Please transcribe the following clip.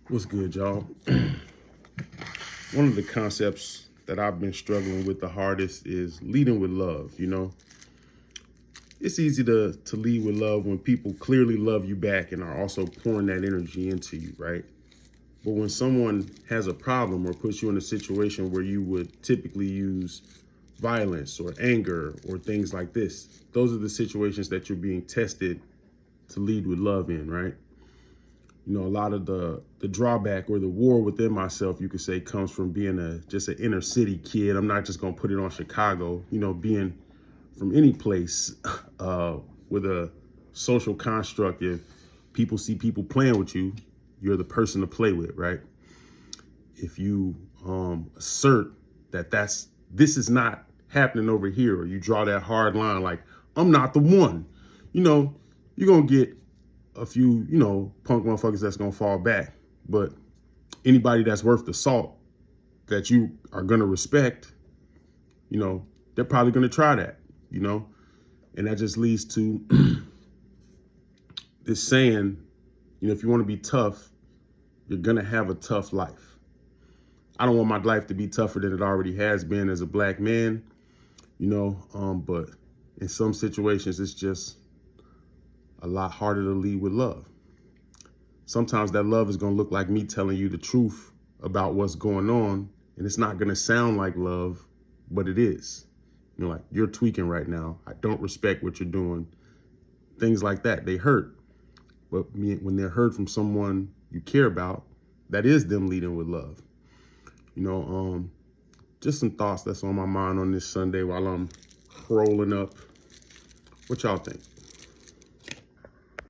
What's good, y'all? One of the concepts that I've been struggling with the hardest is leading with love. It's easy to lead with love when people clearly love you back and are also pouring that energy into you, right? But when someone has a problem or puts you in a situation where you would typically use violence or anger or things like this, those are the situations that you're being tested to lead with love in, right? A lot of the drawback or the war within myself, you could say, comes from being just an inner city kid. I'm not just gonna put it on Chicago. Being from any place with a social construct. If people see people playing with you, you're the person to play with, right? If you assert that this is not happening over here, or you draw that hard line, like I'm not the one, you're gonna get a few, punk motherfuckers that's gonna fall back. But anybody that's worth the salt that you are gonna respect, they're probably gonna try that, and that just leads to this saying, if you want to be tough, you're gonna have a tough life. I don't want my life to be tougher than it already has been as a black man, but in some situations, it's just a lot harder to lead with love. Sometimes that love is going to look like me telling you the truth about what's going on, and it's not going to sound like love, but it is. Like, you're tweaking right now. I don't respect what you're doing. Things like that, they hurt. But when they're heard from someone you care about, that is them leading with love. Just some thoughts that's on my mind on this Sunday while I'm rolling up. What y'all think?